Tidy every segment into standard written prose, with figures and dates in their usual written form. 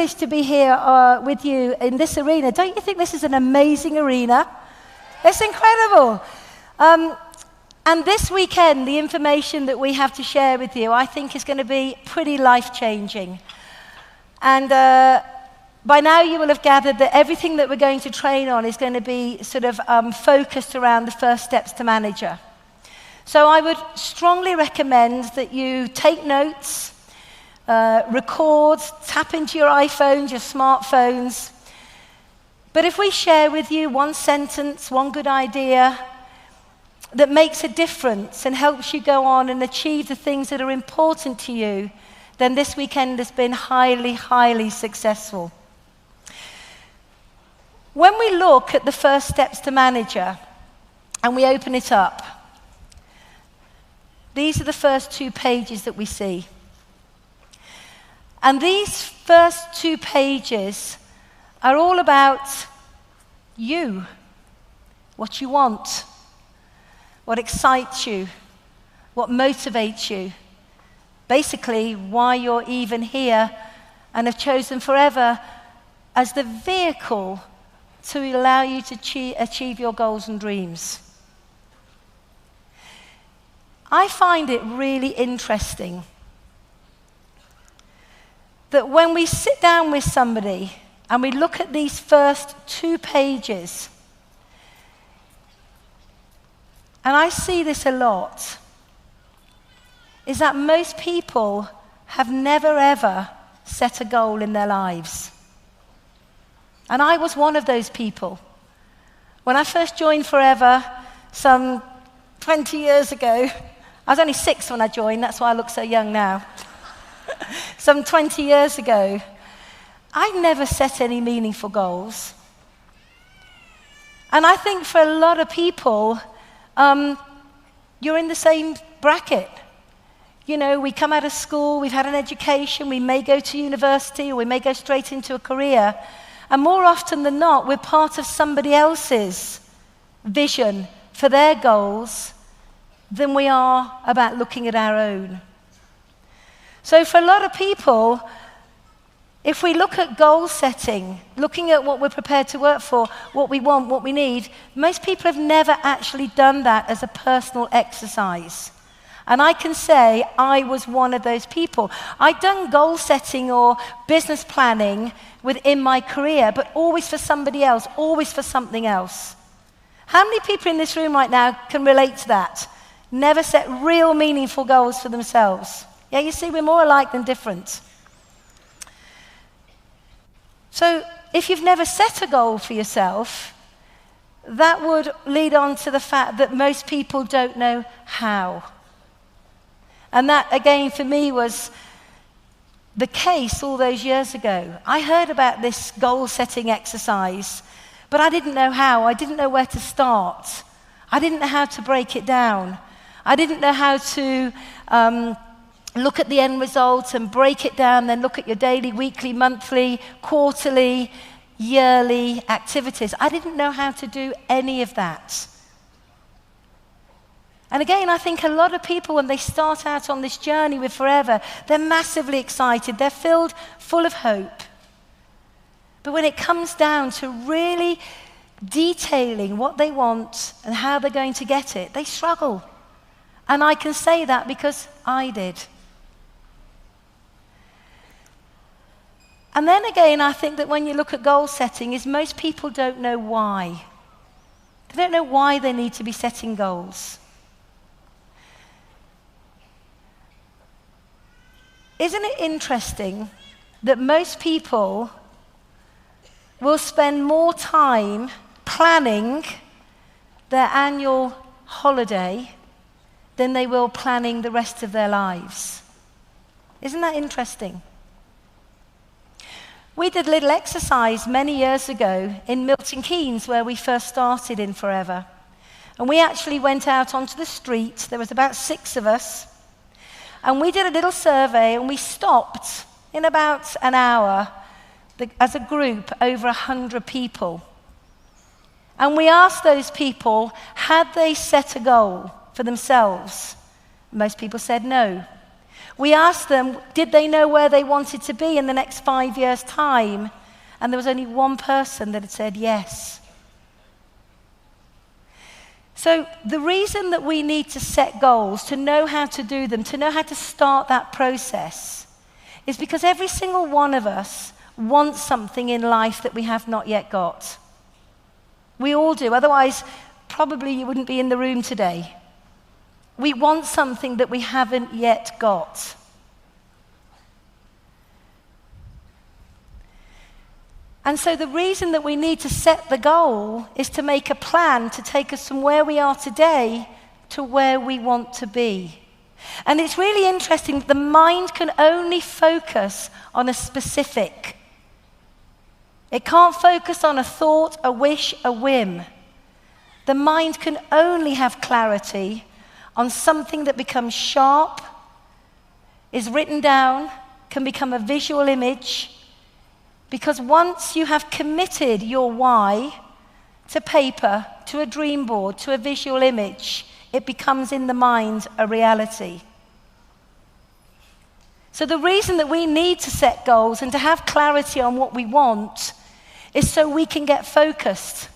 privilege to be here with you in this arena. Don't you think this is an amazing arena? It's incredible. And this weekend, the information that we have to share with you, I think is going to be pretty life-changing. And by now you will have gathered that everything that we're going to train on is going to be sort of focused around the first steps to manager. So I would strongly recommend that you take notes, record, tap into your iPhones, your smartphones. But if we share with you one sentence, one good idea that makes a difference and helps you go on and achieve the things that are important to you, then this weekend has been highly, highly successful. When we look at the first steps to manager and we open it up, these are the first 2 pages that we see. And these first 2 pages are all about you, what you want, what excites you, what motivates you, basically why you're even here and have chosen Forever as the vehicle to allow you to achieve your goals and dreams. I find it really interesting that when we sit down with somebody and we look at these first 2 pages, and I see this a lot, is that most people have never ever set a goal in their lives. And I was one of those people. When I first joined Forever, some 20 years ago, I was only 6 when I joined, that's why I look so young now. Some 20 years ago, I never set any meaningful goals. And I think for a lot of people, you're in the same bracket. You know, we come out of school, we've had an education, we may go to university, or we may go straight into a career. And more often than not, we're part of somebody else's vision for their goals than we are about looking at our own. So for a lot of people, if we look at goal setting, looking at what we're prepared to work for, what we want, what we need, most people have never actually done that as a personal exercise. And I can say I was one of those people. I'd done goal setting or business planning within my career, but always for somebody else, always for something else. How many people in this room right now can relate to that? Never set real meaningful goals for themselves. Yeah, you see, we're more alike than different. So if you've never set a goal for yourself, that would lead on to the fact that most people don't know how. And that, again, for me was the case all those years ago. I heard about this goal-setting exercise, but I didn't know how. I didn't know where to start. I didn't know how to break it down. I didn't know how to look at the end result and break it down, then look at your daily, weekly, monthly, quarterly, yearly activities. I didn't know how to do any of that. And again, I think a lot of people, when they start out on this journey with Forever, they're massively excited. They're full of hope. But when it comes down to really detailing what they want and how they're going to get it, they struggle. And I can say that because I did. And then again, I think that when you look at goal setting, is most people don't know why. They don't know why they need to be setting goals. Isn't it interesting that most people will spend more time planning their annual holiday than they will planning the rest of their lives? Isn't that interesting? We did a little exercise many years ago in Milton Keynes, where we first started in Forever. And we actually went out onto the street. There was about 6 of us. And we did a little survey, and we stopped in about an hour as a group, over 100 people. And we asked those people, had they set a goal for themselves? Most people said no. We asked them, did they know where they wanted to be in the next 5 years' time? And there was only one person that had said yes. So the reason that we need to set goals, to know how to do them, to know how to start that process, is because every single one of us wants something in life that we have not yet got. We all do, otherwise probably you wouldn't be in the room today. We want something that we haven't yet got. And so the reason that we need to set the goal is to make a plan to take us from where we are today to where we want to be. And it's really interesting that the mind can only focus on a specific. It can't focus on a thought, a wish, a whim. The mind can only have clarity on something that becomes sharp, is written down, can become a visual image, because once you have committed your why to paper, to a dream board, to a visual image, it becomes in the mind a reality. So the reason that we need to set goals and to have clarity on what we want is so we can get focused.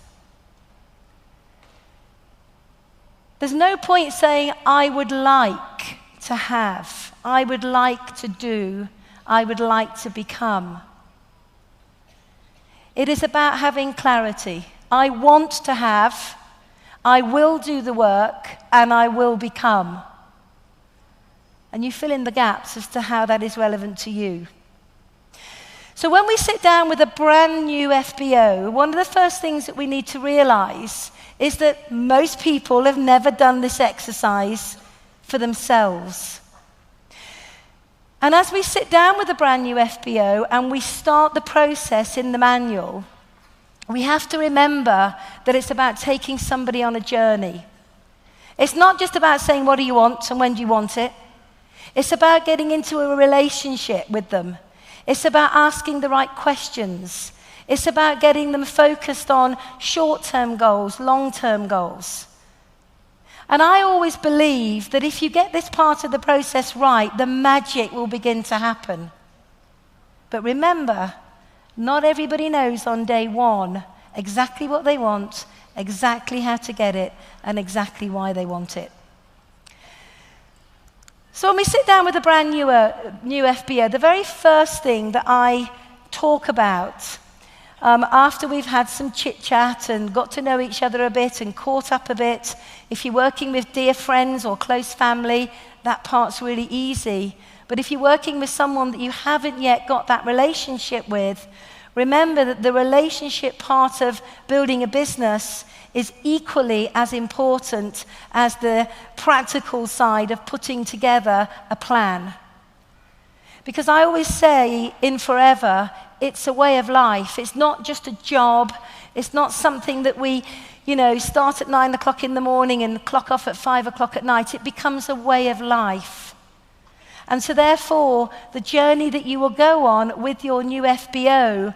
There's no point saying, I would like to have, I would like to do, I would like to become. It is about having clarity. I want to have, I will do the work, and I will become. And you fill in the gaps as to how that is relevant to you. So when we sit down with a brand new FBO, one of the first things that we need to realize is that most people have never done this exercise for themselves. And as we sit down with a brand new FBO and we start the process in the manual, we have to remember that it's about taking somebody on a journey. It's not just about saying, what do you want and when do you want it? It's about getting into a relationship with them. It's about asking the right questions. It's about getting them focused on short-term goals, long-term goals. And I always believe that if you get this part of the process right, the magic will begin to happen. But remember, not everybody knows on day one exactly what they want, exactly how to get it, and exactly why they want it. So when we sit down with a brand new FBO, the very first thing that I talk about after we've had some chit-chat and got to know each other a bit and caught up a bit, if you're working with dear friends or close family, that part's really easy. But if you're working with someone that you haven't yet got that relationship with, remember that the relationship part of building a business is equally as important as the practical side of putting together a plan. Because I always say in Forever, it's a way of life. It's not just a job. It's not something that we, start at 9 o'clock in the morning and clock off at 5 o'clock at night. It becomes a way of life. And so therefore, the journey that you will go on with your new FBO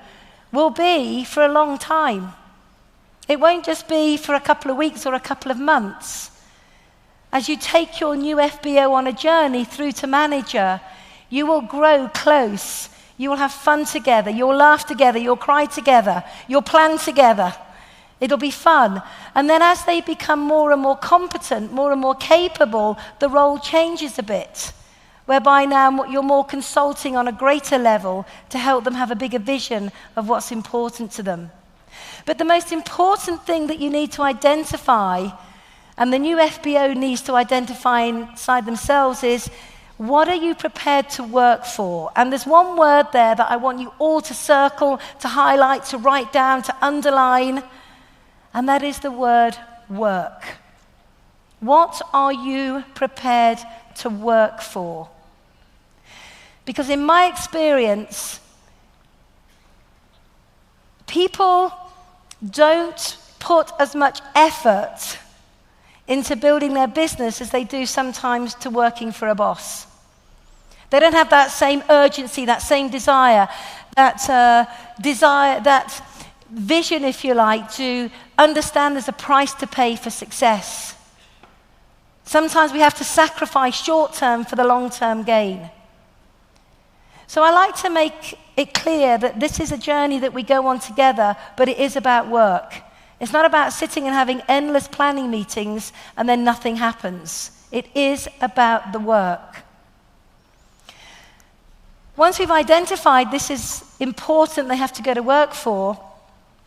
will be for a long time. It won't just be for a couple of weeks or a couple of months. As you take your new FBO on a journey through to manager, you will grow close. You will have fun together. You'll laugh together. You'll cry together. You'll plan together. It'll be fun. And then as they become more and more competent, more and more capable, the role changes a bit, whereby now you're more consulting on a greater level to help them have a bigger vision of what's important to them. But the most important thing that you need to identify, and the new FBO needs to identify inside themselves, is what are you prepared to work for? And there's one word there that I want you all to circle, to highlight, to write down, to underline, and that is the word work. What are you prepared to work for? Because in my experience, people don't put as much effort into building their business as they do sometimes to working for a boss. They don't have that same urgency, that same desire, that vision, if you like, to understand there's a price to pay for success. Sometimes we have to sacrifice short-term for the long-term gain. So I like to make it clear that this is a journey that we go on together, but it is about work. It's not about sitting and having endless planning meetings and then nothing happens. It is about the work. Once we've identified this is important, they have to go to work for,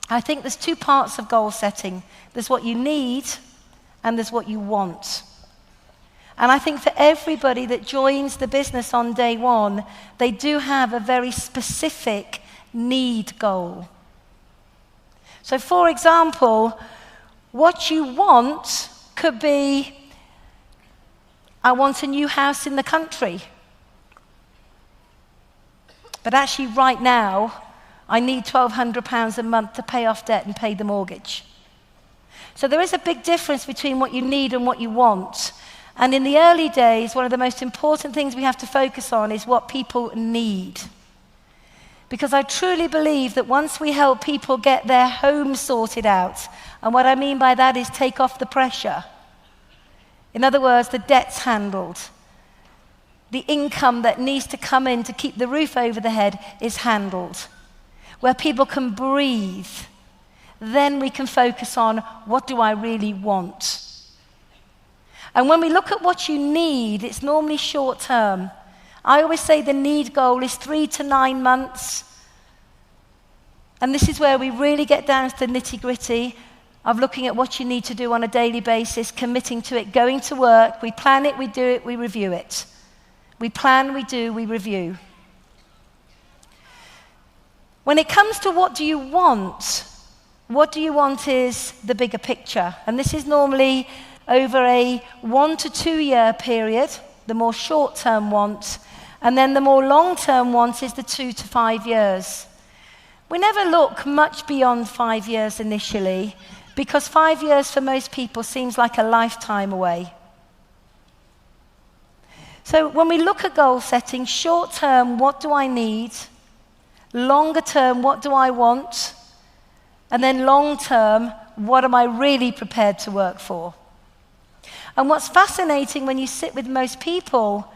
I think there's two parts of goal setting. There's what you need and there's what you want. And I think for everybody that joins the business on day one, they do have a very specific need goal. So for example, what you want could be, I want a new house in the country. But actually right now, I need £1,200 a month to pay off debt and pay the mortgage. So there is a big difference between what you need and what you want. And in the early days, one of the most important things we have to focus on is what people need. Because I truly believe that once we help people get their home sorted out, and what I mean by that is take off the pressure. In other words, the debt's handled. The income that needs to come in to keep the roof over the head is handled. Where people can breathe, then we can focus on what do I really want. And when we look at what you need, it's normally short term. I always say the need goal is 3 to 9 months. And this is where we really get down to the nitty-gritty of looking at what you need to do on a daily basis, committing to it, going to work. We plan it, we do it, we review it. We plan, we do, we review. When it comes to what do you want is the bigger picture. And this is normally over a 1 to 2 year period, the more short-term want. And then the more long-term want is the 2 to 5 years. We never look much beyond 5 years initially, because 5 years for most people seems like a lifetime away. So when we look at goal setting, short-term, what do I need? Longer-term, what do I want? And then long-term, what am I really prepared to work for? And what's fascinating when you sit with most people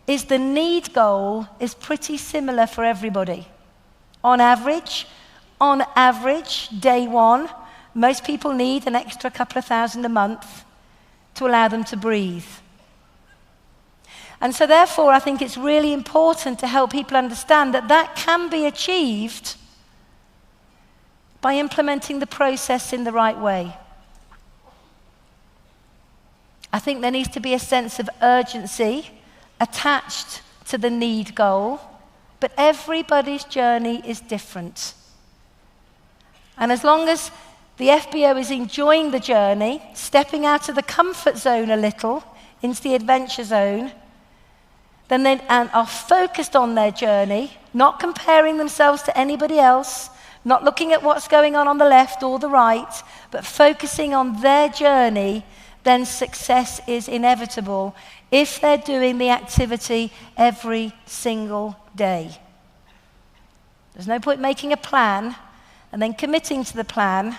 is the need goal is pretty similar for everybody. On average, day one, most people need an extra couple of thousand a month to allow them to breathe. And so therefore, I think it's really important to help people understand that that can be achieved by implementing the process in the right way. I think there needs to be a sense of urgency attached to the need goal, but everybody's journey is different. And as long as the FBO is enjoying the journey, stepping out of the comfort zone a little into the adventure zone, then they are focused on their journey, not comparing themselves to anybody else, not looking at what's going on the left or the right, but focusing on their journey, then success is inevitable if they're doing the activity every single day. There's no point making a plan and then committing to the plan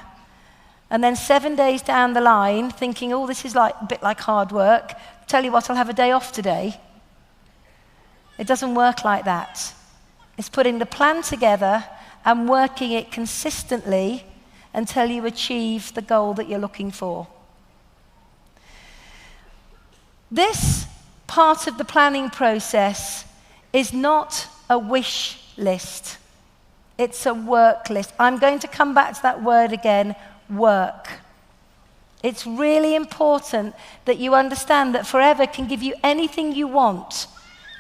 and then 7 days down the line thinking, oh, this is a bit like hard work. Tell you what, I'll have a day off today. It doesn't work like that. It's putting the plan together and working it consistently until you achieve the goal that you're looking for. This part of the planning process is not a wish list. It's a work list. I'm going to come back to that word again, work. It's really important that you understand that Forever can give you anything you want,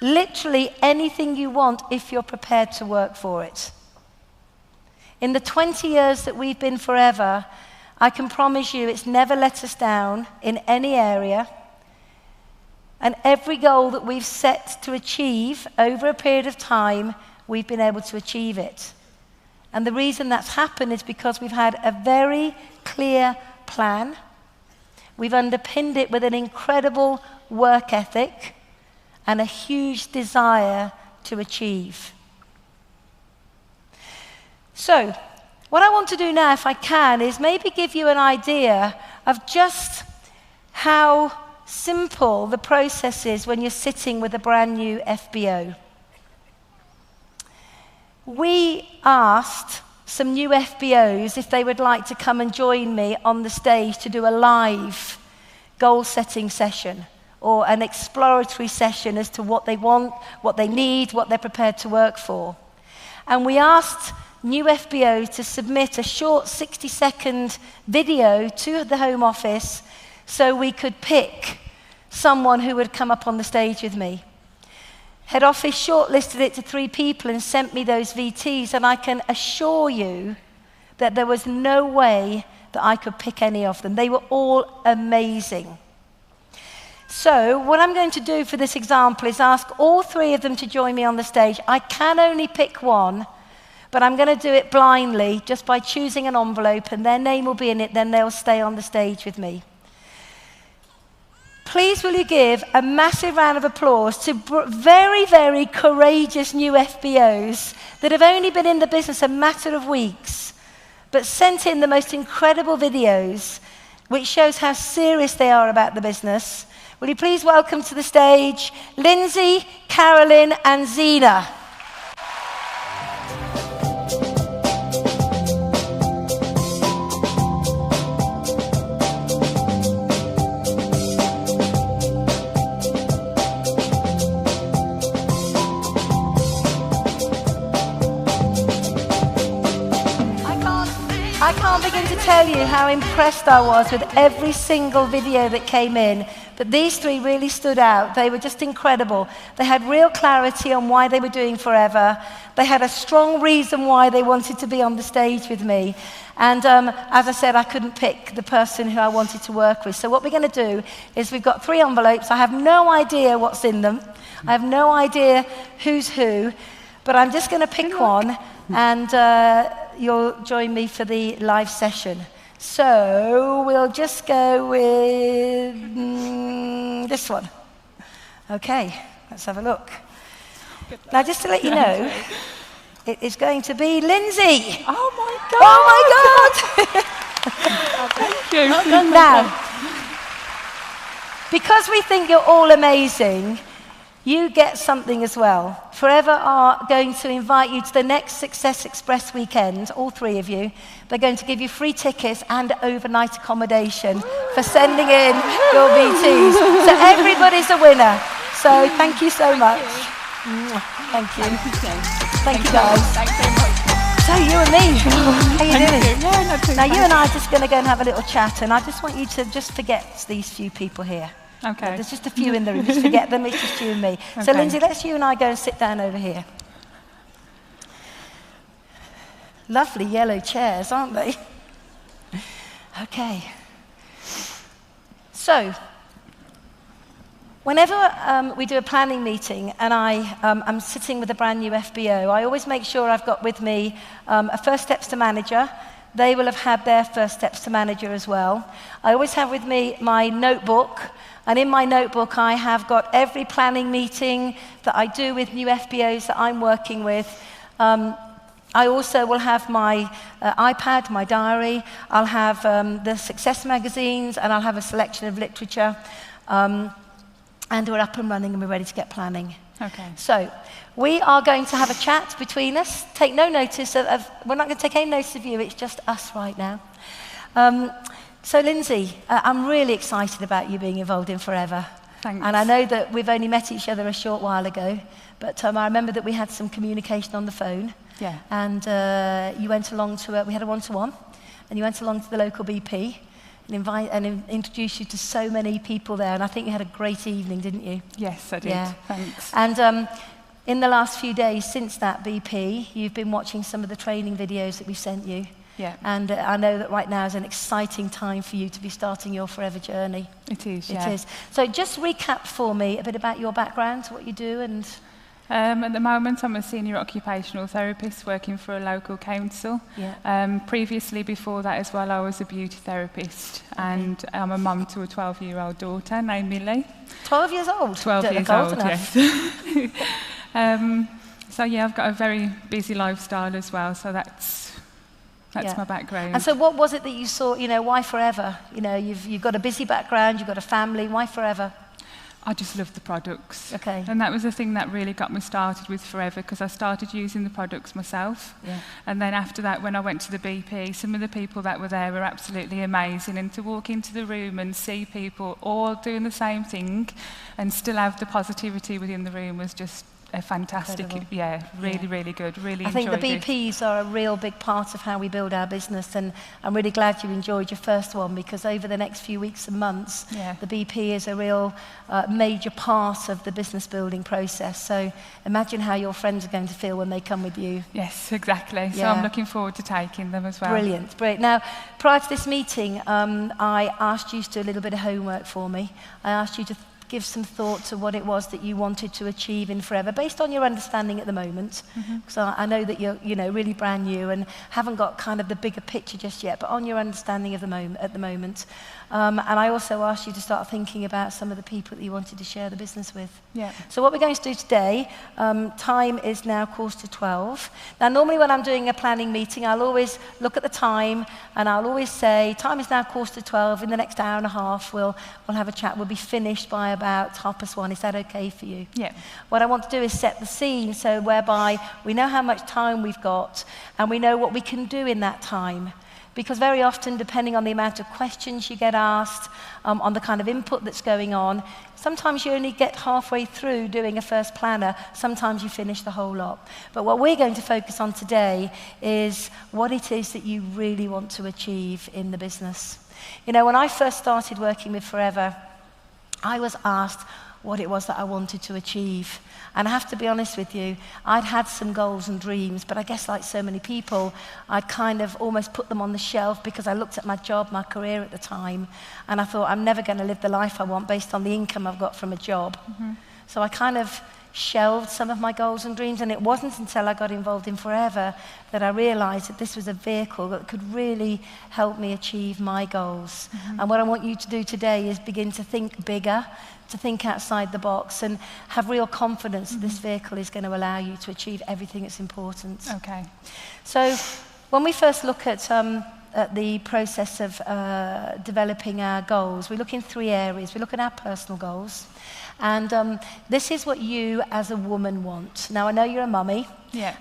literally anything you want if you're prepared to work for it. In the 20 years that we've been Forever, I can promise you it's never let us down in any area. And every goal that we've set to achieve over a period of time, we've been able to achieve it. And the reason that's happened is because we've had a very clear plan. We've underpinned it with an incredible work ethic and a huge desire to achieve. So, what I want to do now, if I can, is maybe give you an idea of just how simple the process is when you're sitting with a brand new FBO. we asked some new FBOs if they would like to come and join me on the stage to do a live goal-setting session or an exploratory session as to what they want, what they need, what they're prepared to work for. And we asked new FBOs to submit a short 60-second video to the Home Office so we could pick someone who would come up on the stage with me. Head Office shortlisted it to 3 people and sent me those VTs, and I can assure you that there was no way that I could pick any of them. They were all amazing. So what I'm going to do for this example is ask all 3 of them to join me on the stage. I can only pick one, but I'm going to do it blindly just by choosing an envelope, and their name will be in it, then they'll stay on the stage with me. Please will you give a massive round of applause to very, very courageous new FBOs that have only been in the business a matter of weeks, but sent in the most incredible videos, which shows how serious they are about the business. Will you please welcome to the stage Lindsay, Carolyn, and Zena. I can't begin to tell you how impressed I was with every single video that came in, but these 3 really stood out. They were just incredible. They had real clarity on why they were doing Forever. They had a strong reason why they wanted to be on the stage with me. And as I said, I couldn't pick the person who I wanted to work with. So what we're going to do is we've got 3 envelopes. I have no idea what's in them. I have no idea who's who, but I'm just going to pick one, and you'll join me for the live session. So we'll just go with this one. Okay, let's have a look. Now, just to let you know, it is going to be Lindsay. Oh my God! Oh my God! Thank you. Now, because we think you're all amazing, you get something as well. Forever are going to invite you to the next Success Express weekend, all 3 of you. They're going to give you free tickets and overnight accommodation for sending in your VTs. So everybody's a winner. So thank you so much. Thank you. Thank you, guys. Thanks so much. So you and me, how you doing? Yeah, not too Now bad. you and I are just going to go and have a little chat, and I just want you to just forget these few people here. Okay. There's just a few in the room. Just forget them. It's just you and me. So, Okay. Lindsay, let's you and I go and sit down over here. Lovely yellow chairs, aren't they? Okay. So, whenever we do a planning meeting and I'm sitting with a brand new FBO, I always make sure I've got with me a First Steps to Manager. They will have had their First Steps to Manager as well. I always have with me my notebook. And in my notebook, I have got every planning meeting that I do with new FBOs that I'm working with. I also will have my iPad, my diary. I'll have the success magazines, and I'll have a selection of literature. And we're up and running, and we're ready to get planning. Okay. So we are going to have a chat between us. Take no notice of we're not going to take any notice of you. It's just us right now. So, Lindsay, I'm really excited about you being involved in Forever. Thanks. And I know that we've only met each other a short while ago, but I remember that we had some communication on the phone. Yeah. And you went along to, we had a one-to-one, and you went along to the local BP and introduced you to so many people there, and I think you had a great evening, didn't you? Yes, I did. Yeah. Thanks. And in the last few days since that BP, you've been watching some of the training videos that we've sent you. Yeah. And I know that right now is an exciting time for you to be starting your Forever journey. It is, yeah. It is. So just recap for me a bit about your background, what you do, and... At the moment, I'm a senior occupational therapist working for a local council. Yeah. Previously, before that as well, I was a beauty therapist. Okay. And I'm a mum to a 12-year-old daughter named Millie. 12 years old? 12 Don't years look old, enough. Yes. So yeah, I've got a very busy lifestyle as well, so that's Yeah. my background. And so what was it that you saw, why Forever? You've got a busy background, you've got a family, why Forever? I just love the products. Okay. And that was the thing that really got me started with Forever, because I started using the products myself. Yeah. And then after that, when I went to the BP, some of the people that were there were absolutely amazing. And to walk into the room and see people all doing the same thing and still have the positivity within the room was just a fantastic, Incredible. really good. Really I think the enjoyed it. BPs are a real big part of how we build our business, and I'm really glad you enjoyed your first one, because over the next few weeks and months, the BP is a real major part of the business building process. So imagine how your friends are going to feel when they come with you. Yes, exactly. So I'm looking forward to taking them as well. Brilliant, brilliant. Now, prior to this meeting, I asked you to do a little bit of homework for me. I asked you to give some thought to what it was that you wanted to achieve in Forever, based on your understanding at the moment. Because I know that you're, really brand new and haven't got kind of the bigger picture just yet, but on your understanding of the at the moment. And I also asked you to start thinking about some of the people that you wanted to share the business with. Yeah. So what we're going to do today, time is now 11:45. Now, normally when I'm doing a planning meeting, I'll always look at the time and I'll always say, time is now 11:45. In the next hour and a half, we'll have a chat. We'll be finished by about 1:30. Is that okay for you? Yeah. What I want to do is set the scene, so whereby we know how much time we've got and we know what we can do in that time. Because very often, depending on the amount of questions you get asked, on the kind of input that's going on, sometimes you only get halfway through doing a first planner, sometimes you finish the whole lot. But what we're going to focus on today is what it is that you really want to achieve in the business. When I first started working with Forever, I was asked what it was that I wanted to achieve. And I have to be honest with you, I'd had some goals and dreams, but I guess like so many people, I'd kind of almost put them on the shelf because I looked at my job, my career at the time, and I thought, I'm never going to live the life I want based on the income I've got from a job. So I kind of shelved some of my goals and dreams, and it wasn't until I got involved in Forever that I realized that this was a vehicle that could really help me achieve my goals. And what I want you to do today is begin to think bigger, to think outside the box, and have real confidence that this vehicle is going to allow you to achieve everything that's important. Okay. So when we first look at the process of developing our goals, we look in three areas. We look at our personal goals, and this is what you as a woman want. Now, I know you're a mummy,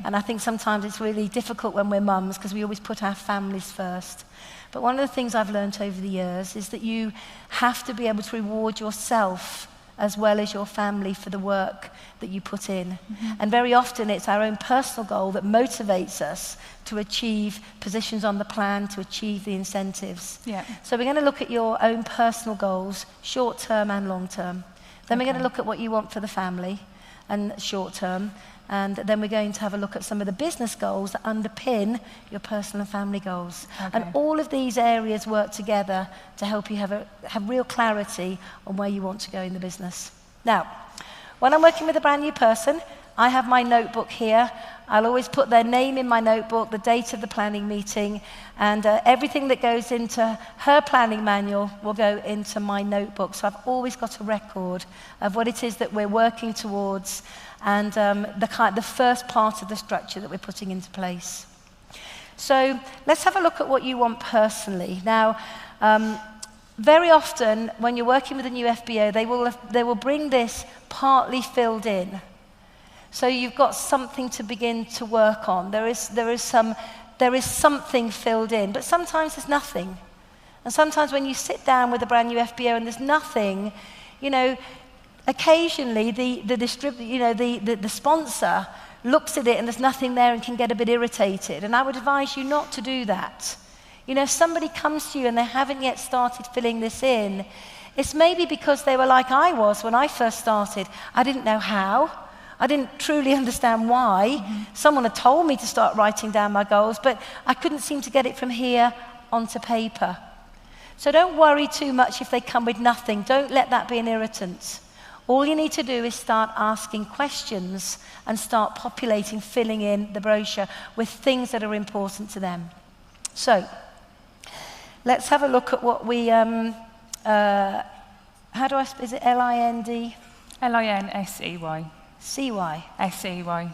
and I think sometimes it's really difficult when we're mums because we always put our families first. But one of the things I've learned over the years is that you have to be able to reward yourself as well as your family for the work that you put in. And very often it's our own personal goal that motivates us to achieve positions on the plan, to achieve the incentives. So we're going to look at your own personal goals, short term and long term. Then we're going to look at what you want for the family and short term. And then we're going to have a look at some of the business goals that underpin your personal and family goals. And all of these areas work together to help you have real clarity on where you want to go in the business. Now, when I'm working with a brand new person, I have my notebook here. I'll always put their name in my notebook, the date of the planning meeting, and everything that goes into her planning manual will go into my notebook. So I've always got a record of what it is that we're working towards and the first part of the structure that we're putting into place. So let's have a look at what you want personally. Now, very often when you're working with a new FBO, they will bring this partly filled in. So you've got something to begin to work on. There is something filled in, but sometimes there's nothing. And sometimes when you sit down with a brand new FBO and there's nothing, occasionally the sponsor looks at it and there's nothing there and can get a bit irritated. And I would advise you not to do that. If somebody comes to you and they haven't yet started filling this in, it's maybe because they were like I was when I first started. I didn't know how. I didn't truly understand why. Someone had told me to start writing down my goals, but I couldn't seem to get it from here onto paper. So don't worry too much if they come with nothing. Don't let that be an irritant. All you need to do is start asking questions and start populating, filling in the brochure with things that are important to them. So let's have a look at what we, is it L-I-N-D? L-I-N-S-E-Y. C-Y? S-E-Y.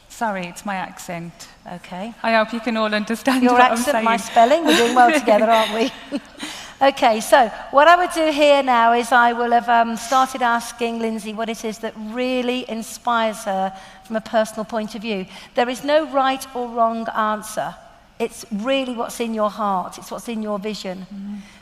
Sorry, it's my accent. Okay. I hope you can all understand your what accent, I'm saying. my spelling, we're doing well together, aren't we? Okay, so what I would do here now is I will have started asking Lindsay what it is that really inspires her from a personal point of view. There is no right or wrong answer. It's really what's in your heart. It's what's in your vision.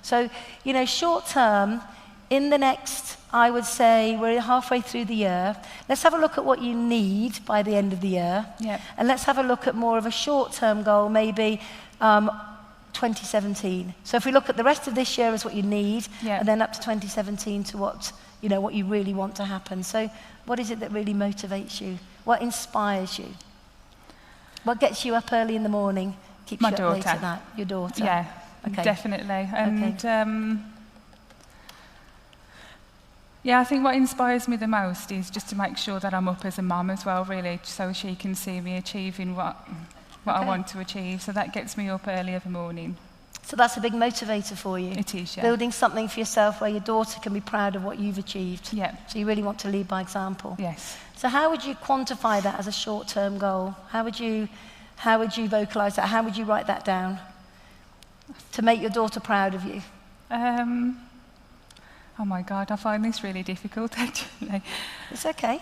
So, you know, short term, in the next, I would say, we're halfway through the year. Let's have a look at what you need by the end of the year. Yep. And let's have a look at more of a short-term goal, maybe 2017. So if we look at the rest of this year as what you need, and then up to 2017 to what, you know, what you really want to happen. So what is it that really motivates you? What inspires you? What gets you up early in the morning, keeps My you up daughter. late at night? Your daughter? Yeah, Okay. definitely. And Okay. yeah, I think what inspires me the most is just to make sure that I'm up as a mum as well, really, so she can see me achieving what I want to achieve. So that gets me up early every morning. So that's a big motivator for you. It is, yeah. Building something for yourself where your daughter can be proud of what you've achieved. Yeah. So you really want to lead by example. Yes. So how would you quantify that as a short-term goal? How would you vocalize that? How would you write that down to make your daughter proud of you? Oh my God, I find this really difficult, actually. It's okay.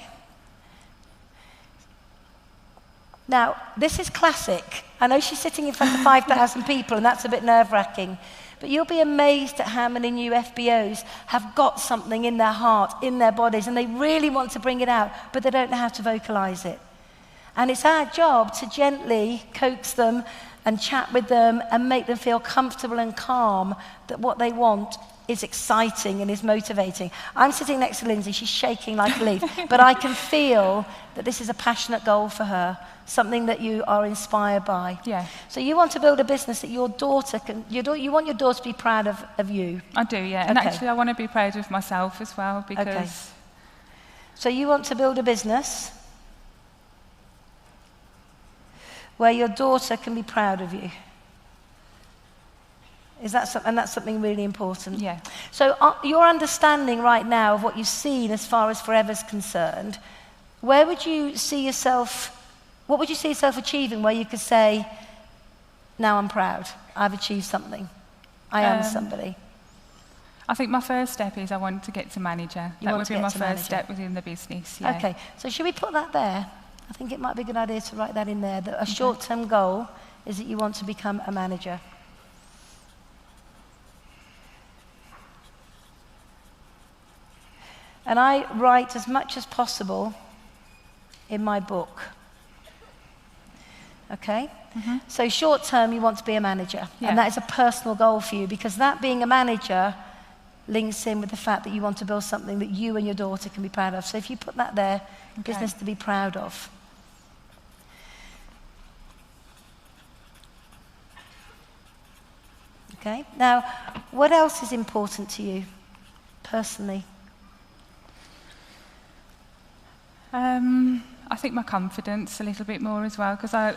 Now, this is classic. I know she's sitting in front of 5,000 people, and that's a bit nerve-wracking. But you'll be amazed at how many new FBOs have got something in their heart, in their bodies, and they really want to bring it out, but they don't know how to vocalize it. And it's our job to gently coax them and chat with them and make them feel comfortable and calm that what they want is exciting and is motivating. I'm sitting next to Lindsay, she's shaking like a leaf, but I can feel that this is a passionate goal for her, something that you are inspired by. Yeah. So you want to build a business that your daughter can, you want your daughter to be proud of you. I do, yeah. And actually I want to be proud of myself as well, because... Okay. So you want to build a business where your daughter can be proud of you. Is that and that's something really important? Yeah. So your understanding right now of what you've seen as far as Forever's concerned, where would you see yourself, what would you see yourself achieving where you could say, now I'm proud, I've achieved something, I am somebody? I think my first step is I want to get to manager. That would be my first step within the business, yeah. Okay, so should we put that there? I think it might be a good idea to write that in there, that a short-term goal is that you want to become a manager. And I write as much as possible in my book. Okay? So short term, you want to be a manager. Yeah. And that is a personal goal for you, because that being a manager links in with the fact that you want to build something that you and your daughter can be proud of. So if you put that there, business to be proud of. Okay? Now, what else is important to you personally? I think my confidence a little bit more as well, because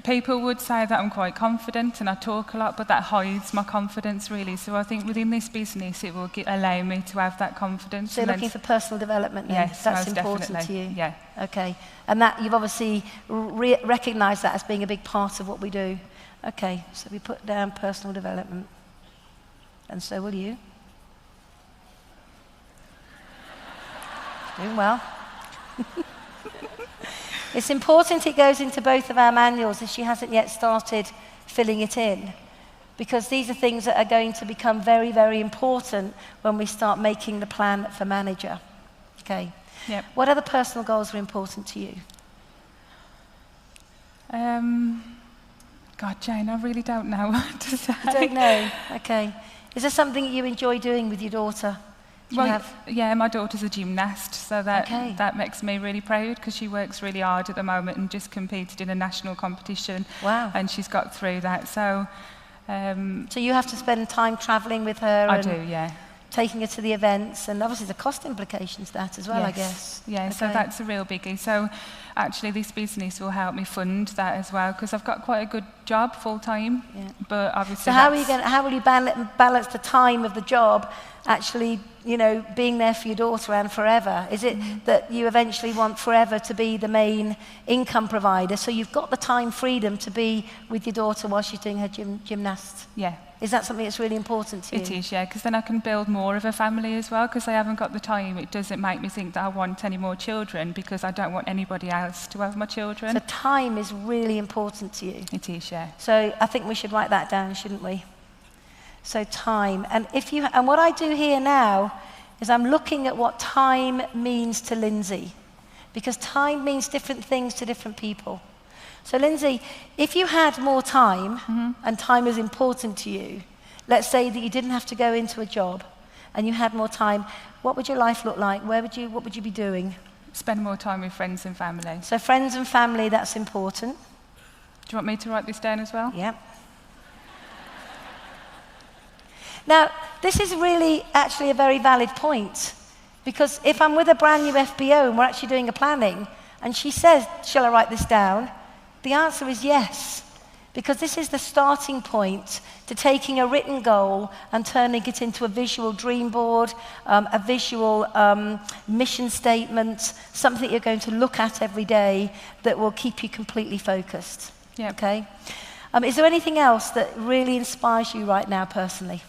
people would say that I'm quite confident and I talk a lot, but that hides my confidence really. So I think within this business it will allow me to have that confidence. So you're looking for personal development then? Yes, that's most important definitely. to you? Yeah. Okay. And that you've obviously recognised that as being a big part of what we do. Okay, so we put down personal development. And so will you. Doing well. It's important it goes into both of our manuals if she hasn't yet started filling it in, because these are things that are going to become very, very important when we start making the plan for manager. Okay. Yep. What other personal goals are important to you? God, Jane, I really don't know what to say. You don't know? Okay. Is there something that you enjoy doing with your daughter? Yeah, my daughter's a gymnast, so that makes me really proud, because she works really hard at the moment and just competed in a national competition. Wow. And she's got through that. So you have to spend time travelling with her? I do, yeah. Taking her to the events, and obviously the cost implications to that as well, yes. I guess. Yeah, okay. So that's a real biggie. So actually this business will help me fund that as well, because I've got quite a good job full time, but obviously. So how will you balance the time of the job actually you know, being there for your daughter and forever? Is it that you eventually want forever to be the main income provider, so you've got the time freedom to be with your daughter while she's doing her gymnasts? Yeah. Is that something that's really important to you? It is, yeah, because then I can build more of a family as well, because I haven't got the time. It doesn't make me think that I want any more children, because I don't want anybody else to have my children. So time is really important to you. It is, yeah. So I think we should write that down, shouldn't we? So time. And what I do here now is I'm looking at what time means to Lindsay, because time means different things to different people. So Lindsay, if you had more time, and time is important to you, let's say that you didn't have to go into a job and you had more time, what would your life look like? What would you be doing? Spend more time with friends and family. So friends and family, that's important. Do you want me to write this down as well? Yeah. Now, this is really actually a very valid point, because if I'm with a brand new FBO and we're actually doing a planning, and she says, shall I write this down? The answer is yes, because this is the starting point to taking a written goal and turning it into a visual dream board, a visual mission statement, something you're going to look at every day that will keep you completely focused. Yeah. Okay? Is there anything else that really inspires you right now personally?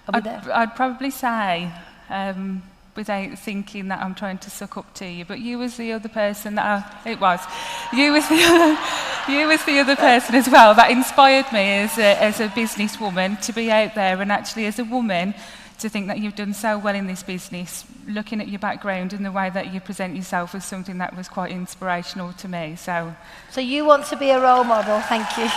I'd probably say, without thinking that I'm trying to suck up to you, but you was the other person that you was the other person as well that inspired me as a businesswoman to be out there, and actually as a woman to think that you've done so well in this business, looking at your background and the way that you present yourself was something that was quite inspirational to me. So you want to be a role model, thank you.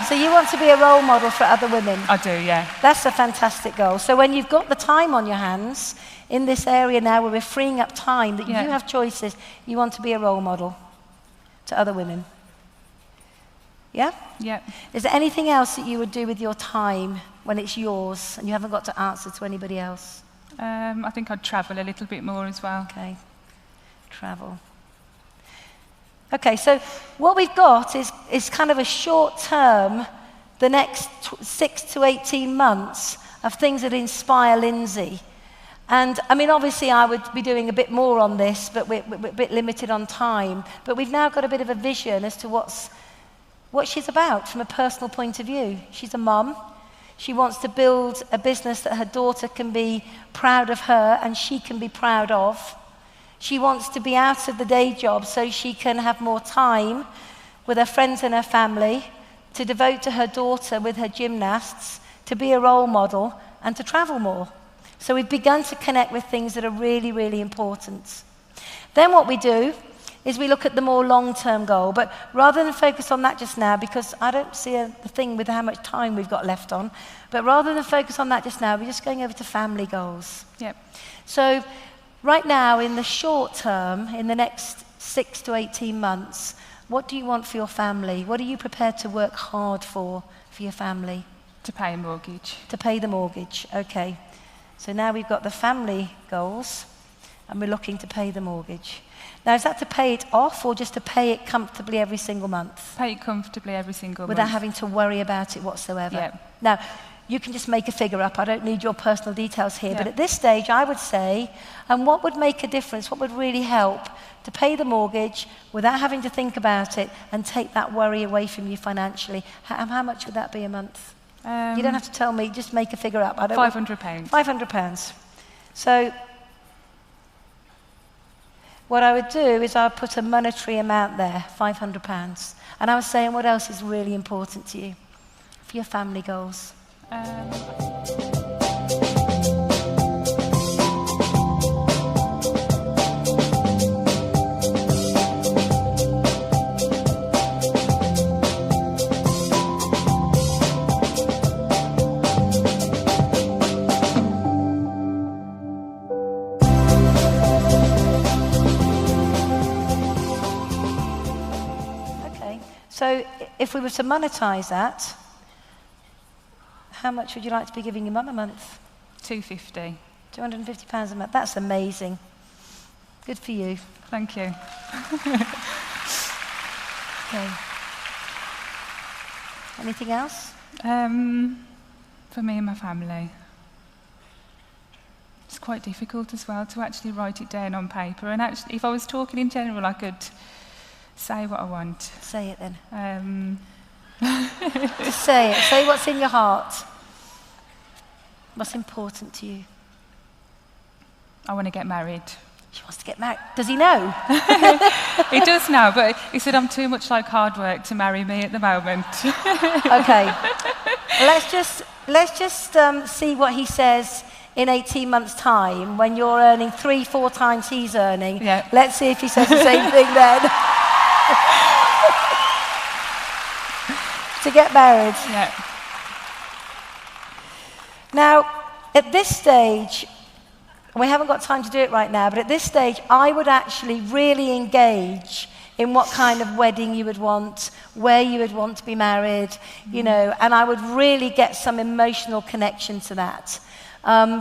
So you want to be a role model for other women? I do, yeah. That's a fantastic goal. So when you've got the time on your hands, in this area now where we're freeing up time, that you have choices, you want to be a role model to other women. Yeah? Yeah. Is there anything else that you would do with your time when it's yours and you haven't got to answer to anybody else? I think I'd travel a little bit more as well. Okay. Travel. Okay, so what we've got is kind of a short term, the next 6 to 18 months of things that inspire Lindsay. And I mean, obviously I would be doing a bit more on this, but we're a bit limited on time. But we've now got a bit of a vision as to what she's about from a personal point of view. She's a mum. She wants to build a business that her daughter can be proud of her and she can be proud of. She wants to be out of the day job so she can have more time with her friends and her family, to devote to her daughter with her gymnasts, to be a role model, and to travel more. So we've begun to connect with things that are really, really important. Then what we do is we look at the more long-term goal, but rather than focus on that just now, because I don't see the thing with how much time we've got left on, but rather than focus on that just now, we're just going over to family goals. Yep. So right now, in the short term, in the next 6 to 18 months, what do you want for your family? What are you prepared to work hard for your family? To pay a mortgage. To pay the mortgage, okay. So now we've got the family goals, and we're looking to pay the mortgage. Now, is that to pay it off or just to pay it comfortably every single month? Pay it comfortably every single month. Without having to worry about it whatsoever? Yeah. Now, you can just make a figure up. I don't need your personal details here. Yeah. But at this stage, I would say, and what would make a difference, what would really help to pay the mortgage without having to think about it and take that worry away from you financially? How much would that be a month? You don't have to tell me, just make a figure up. I don't £500. £500. So what I would do is I would put a monetary amount there, £500. And I was saying, what else is really important to you for your family goals? So if we were to monetize that, how much would you like to be giving your mum a month? £250. £250 a month. That's amazing. Good for you. Thank you. Okay. Anything else? For me and my family. It's quite difficult as well to actually write it down on paper. And actually, if I was talking in general, I could say what I want. Say it then. Just say it. Say what's in your heart. What's important to you? I want to get married. She wants to get married. Does he know? He does now, but he said I'm too much like hard work to marry me at the moment. Okay. Let's just see what he says in 18 months' time when you're earning 3-4 times he's earning. Yeah. Let's see if he says the same thing then. To get married. Yeah. Now, at this stage, we haven't got time to do it right now, but at this stage, I would actually really engage in what kind of wedding you would want, where you would want to be married, you know, and I would really get some emotional connection to that.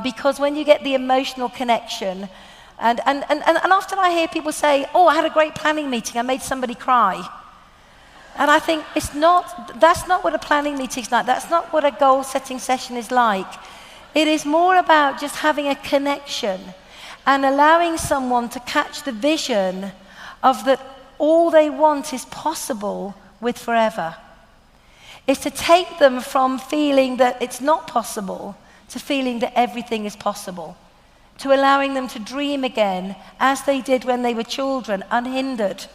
Because when you get the emotional connection, and often I hear people say, oh, I had a great planning meeting, I made somebody cry. And I think that's not what a planning meeting is like, that's not what a goal-setting session is like. It is more about just having a connection and allowing someone to catch the vision of that all they want is possible with forever. It's to take them from feeling that it's not possible to feeling that everything is possible, to allowing them to dream again as they did when they were children, unhindered.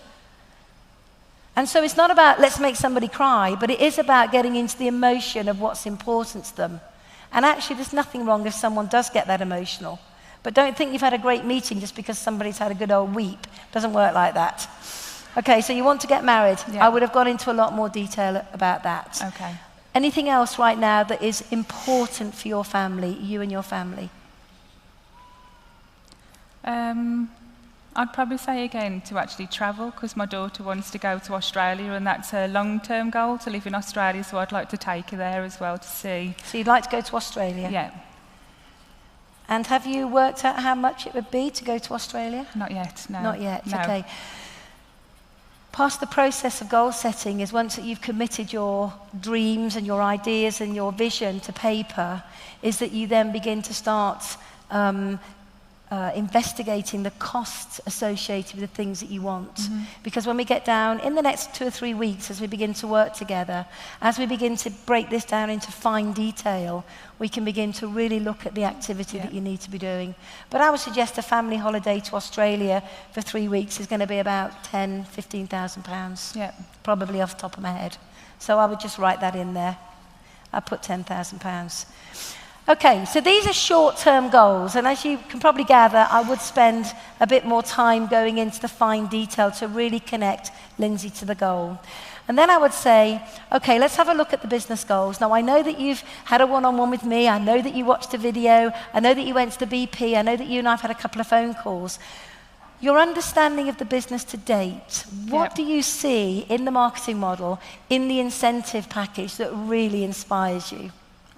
And so it's not about let's make somebody cry, but it is about getting into the emotion of what's important to them. And actually, there's nothing wrong if someone does get that emotional. But don't think you've had a great meeting just because somebody's had a good old weep. It doesn't work like that. Okay, so you want to get married. Yeah. I would have gone into a lot more detail about that. Okay. Anything else right now that is important for your family, you and your family? I'd probably say again to actually travel, because my daughter wants to go to Australia and that's her long-term goal, to live in Australia, so I'd like to take her there as well to see. So you'd like to go to Australia? Yeah. And have you worked out how much it would be to go to Australia? Not yet, no. Not yet, no. Okay. Part of the process of goal setting is once that you've committed your dreams and your ideas and your vision to paper, is that you then begin to start investigating the costs associated with the things that you want. Mm-hmm. Because when we get down, in the next 2 or 3 weeks, as we begin to work together, as we begin to break this down into fine detail, we can begin to really look at the activity that you need to be doing. But I would suggest a family holiday to Australia for 3 weeks is going to be about £10,000-15,000. Yeah. Probably off the top of my head. So I would just write that in there. I put £10,000. Okay, so these are short-term goals, and as you can probably gather, I would spend a bit more time going into the fine detail to really connect Lindsay to the goal. And then I would say, okay, let's have a look at the business goals. Now, I know that you've had a one-on-one with me. I know that you watched a video. I know that you went to the BP. I know that you and I have had a couple of phone calls. Your understanding of the business to date, what do you see in the marketing model, in the incentive package that really inspires you?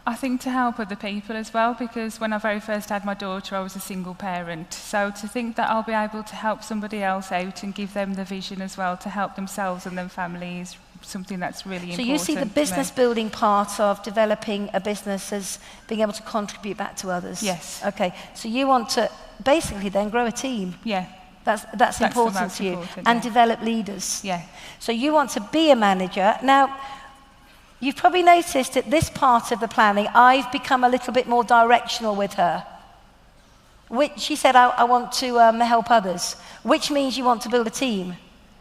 I think to help other people as well, because when I very first had my daughter, I was a single parent. So to think that I'll be able to help somebody else out and give them the vision as well to help themselves and their families, something that's really important. So you see the business building part of developing a business as being able to contribute back to others? Yes. Okay, so you want to basically then grow a team? Yeah. That's important to you. Important, and develop leaders? Yeah. So you want to be a manager. Now, you've probably noticed at this part of the planning, I've become a little bit more directional with her. She said, I want to help others, which means you want to build a team,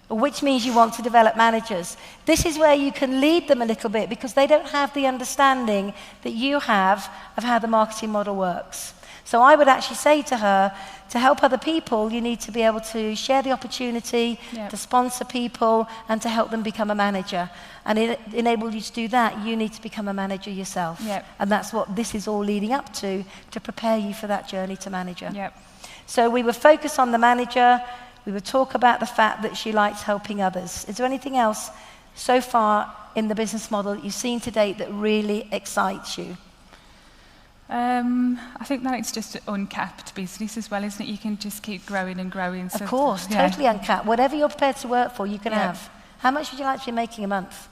which means you want to develop managers. This is where you can lead them a little bit because they don't have the understanding that you have of how the marketing model works. So I would actually say to her, to help other people, you need to be able to share the opportunity, to sponsor people, and to help them become a manager. And in enable you to do that, you need to become a manager yourself. Yep. And that's what this is all leading up to prepare you for that journey to manager. Yep. So we would focus on the manager. We would talk about the fact that she likes helping others. Is there anything else so far in the business model that you've seen to date that really excites you? I think that it's just an uncapped business as well, isn't it? You can just keep growing and growing. Of course, totally uncapped. Whatever you're prepared to work for, you can have. How much would you like to be making a month?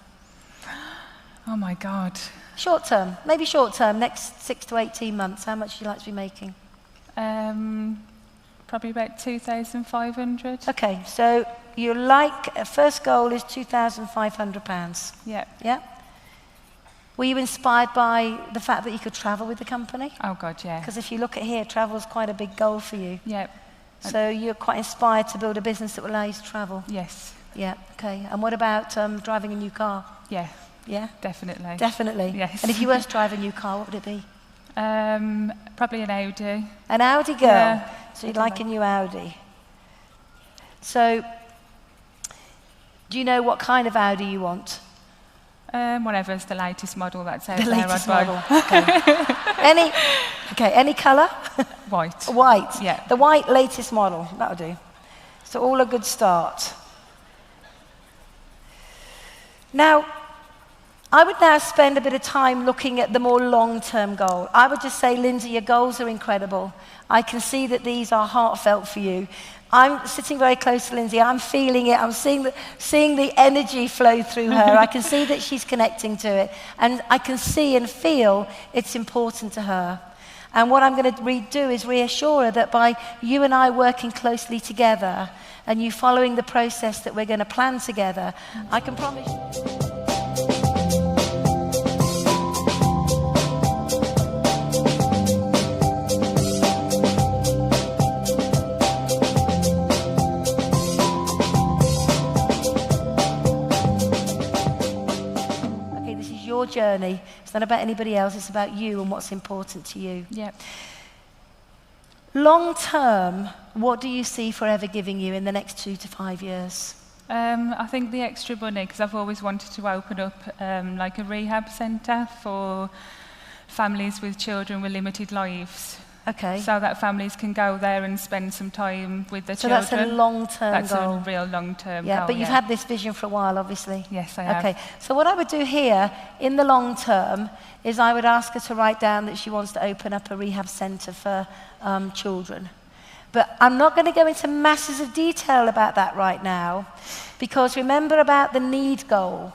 Oh my God. Short term, maybe short term, next 6 to 18 months, how much would you like to be making? Probably about 2,500. Okay, so first goal is £2,500. Yeah. Yeah? Were you inspired by the fact that you could travel with the company? Oh God, yeah. Because if you look at here, travel is quite a big goal for you. Yeah. So you're quite inspired to build a business that will allow you to travel? Yes. Yeah, okay. And what about driving a new car? Yeah. Yeah? Definitely. Definitely? Yes. And if you were to drive a new car, what would it be? Probably an Audi. An Audi girl? Yeah. So you'd like a new Audi. So, do you know what kind of Audi you want? Whatever's the latest model that's out The there. latest I'd model. buy. Any colour? White. White. Yeah. The white latest model. That'll do. So all a good start. Now, I would now spend a bit of time looking at the more long-term goal. I would just say, Lindsay, your goals are incredible. I can see that these are heartfelt for you. I'm sitting very close to Lindsay. I'm feeling it. I'm seeing the energy flow through her. I can see that she's connecting to it. And I can see and feel it's important to her. And what I'm going to do is reassure her that by you and I working closely together and you following the process that we're going to plan together, I can promise you. Your journey. It's not about anybody else, it's about you and what's important to you. Yep. Long term, what do you see Forever giving you in the next 2 to 5 years? I think the extra money, because I've always wanted to open up like a rehab centre for families with children with limited lives. Okay. So that families can go there and spend some time with their so children. So that's a long-term goal. That's a real long-term goal. Yeah, but you've had this vision for a while, obviously. Yes, I have. Okay, so what I would do here, in the long term, is I would ask her to write down that she wants to open up a rehab centre for children. But I'm not going to go into masses of detail about that right now, because remember about the need goal.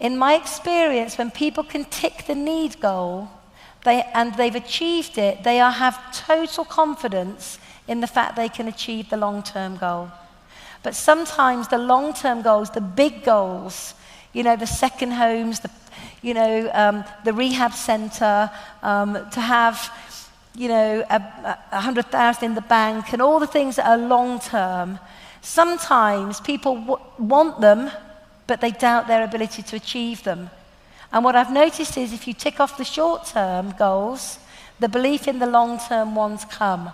In my experience, when people can tick the need goal, and they've achieved it, they have total confidence in the fact they can achieve the long-term goal. But sometimes the long-term goals, the big goals, the second homes, the rehab centre, to have, 100,000 in the bank, and all the things that are long-term, sometimes people want them, but they doubt their ability to achieve them. And what I've noticed is if you tick off the short-term goals, the belief in the long-term ones come.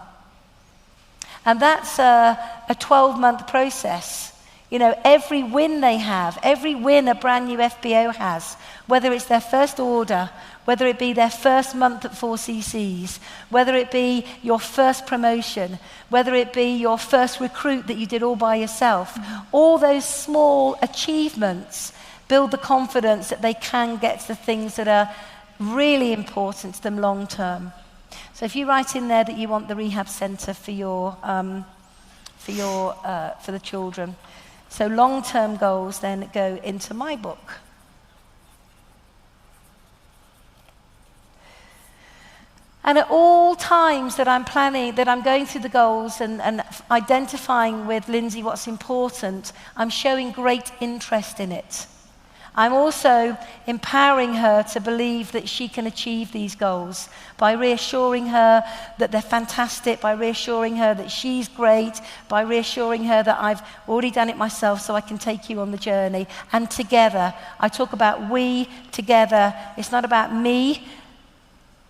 And that's a 12-month process. Every win they have, every win a brand new FBO has, whether it's their first order, whether it be their first month at 4CCs, whether it be your first promotion, whether it be your first recruit that you did all by yourself, all those small achievements build the confidence that they can get to the things that are really important to them long term. So if you write in there that you want the rehab centre for the children, so long term goals then go into my book. And at all times that I'm planning, that I'm going through the goals and identifying with Lindsay what's important, I'm showing great interest in it. I'm also empowering her to believe that she can achieve these goals by reassuring her that they're fantastic, by reassuring her that she's great, by reassuring her that I've already done it myself so I can take you on the journey. And together, I talk about we together. It's not about me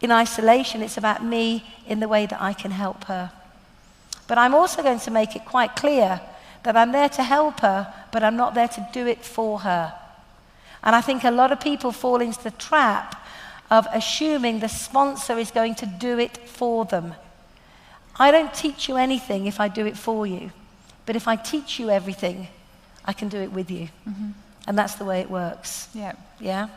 in isolation, it's about me in the way that I can help her. But I'm also going to make it quite clear that I'm there to help her, but I'm not there to do it for her. And I think a lot of people fall into the trap of assuming the sponsor is going to do it for them. I don't teach you anything if I do it for you. But if I teach you everything, I can do it with you. Mm-hmm. And that's the way it works. Yeah?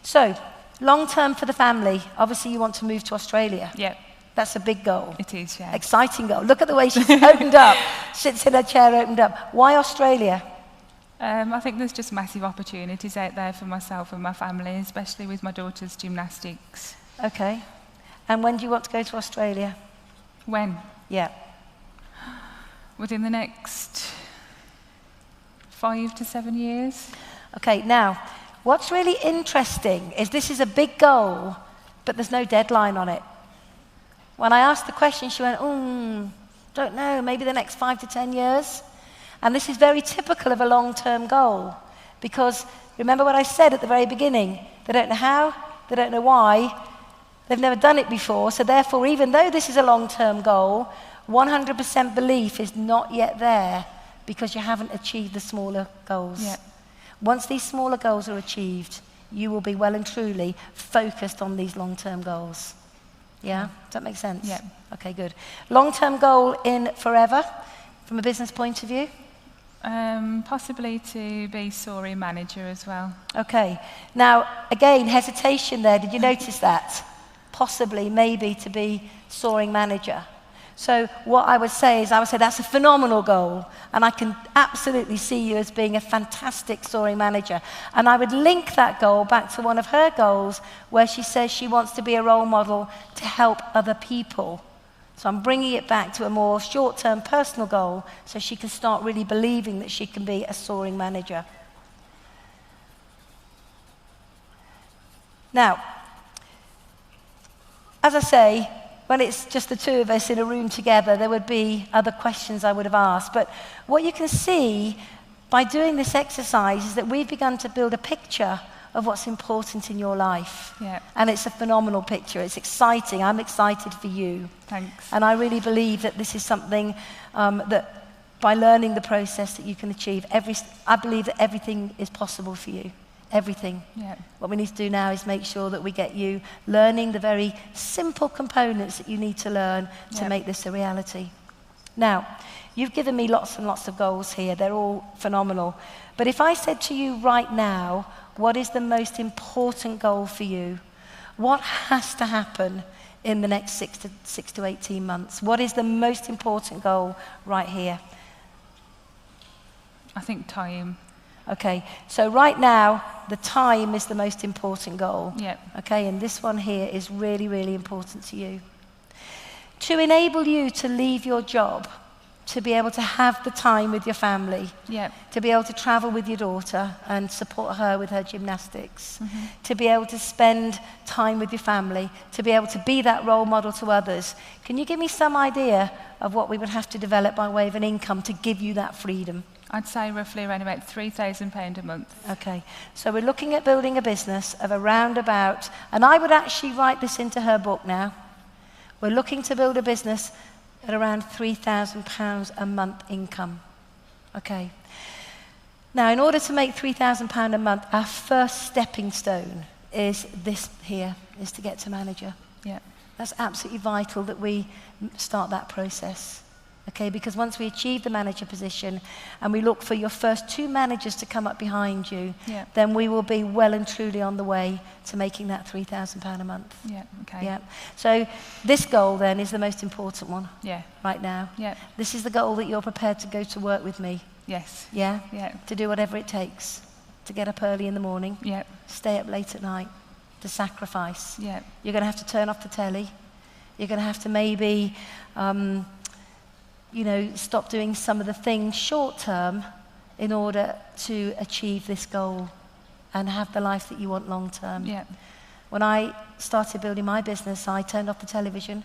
So, long term for the family, obviously you want to move to Australia. Yeah. That's a big goal. It is, yeah. Exciting goal. Look at the way she's opened up. Sits in her chair, opened up. Why Australia? I think there's just massive opportunities out there for myself and my family, especially with my daughter's gymnastics. Okay. And when do you want to go to Australia? When? Yeah. Within the next 5 to 7 years. Okay, now, what's really interesting is this is a big goal, but there's no deadline on it. When I asked the question, she went, don't know, maybe the next 5 to 10 years. And this is very typical of a long-term goal, because remember what I said at the very beginning? They don't know how, they don't know why, they've never done it before, so therefore, even though this is a long-term goal, 100% belief is not yet there because you haven't achieved the smaller goals. Yeah. Once these smaller goals are achieved, you will be well and truly focused on these long-term goals. Yeah? Does that make sense? Yeah. Okay, good. Long-term goal in forever, from a business point of view? Possibly to be soaring manager as well. Okay. Now, again, hesitation there. Did you notice that? Possibly, maybe, to be soaring manager. So what I would say is, that's a phenomenal goal, and I can absolutely see you as being a fantastic soaring manager. And I would link that goal back to one of her goals, where she says she wants to be a role model to help other people. So I'm bringing it back to a more short-term personal goal, so she can start really believing that she can be a soaring manager. Now, as I say, when it's just the two of us in a room together, there would be other questions I would have asked. But what you can see by doing this exercise is that we've begun to build a picture of what's important in your life. Yeah. And it's a phenomenal picture. It's exciting. I'm excited for you. Thanks. And I really believe that this is something that by learning the process that you can achieve. I believe that everything is possible for you. Everything. Yeah. What we need to do now is make sure that we get you learning the very simple components that you need to learn to make this a reality. Now, you've given me lots and lots of goals here. They're all phenomenal. But if I said to you right now, what is the most important goal for you? What has to happen in the next 6 to 18 months? What is the most important goal right here? I think time. Okay, so right now, the time is the most important goal. Yeah. Okay, and this one here is really, really important to you. To enable you to leave your job, to be able to have the time with your family, Yeah. to be able to travel with your daughter and support her with her gymnastics, to be able to spend time with your family, to be able to be that role model to others. Can you give me some idea of what we would have to develop by way of an income to give you that freedom? I'd say roughly around about £3,000 a month. Okay, so we're looking at building a business of around about, and I would actually write this into her book now, we're looking to build a business at around £3,000 a month income. Okay. Now, in order to make £3,000 a month, our first stepping stone is this here, is to get to manager. Yeah. That's absolutely vital that we start that process. Okay, because once we achieve the manager position and we look for your first 2 managers to come up behind you, Yeah. then we will be well and truly on the way to making that £3,000 a month. Yeah. Okay. Yeah. So this goal then is the most important one Yeah. right now. Yeah. This is the goal that you're prepared to go to work with me. Yes. Yeah? Yeah. To do whatever it takes. To get up early in the morning. Yeah. Stay up late at night. To sacrifice. Yeah. You're going to have to turn off the telly. You're going to have to maybe stop doing some of the things short term in order to achieve this goal and have the life that you want long term. Yeah. When I started building my business, I turned off the television.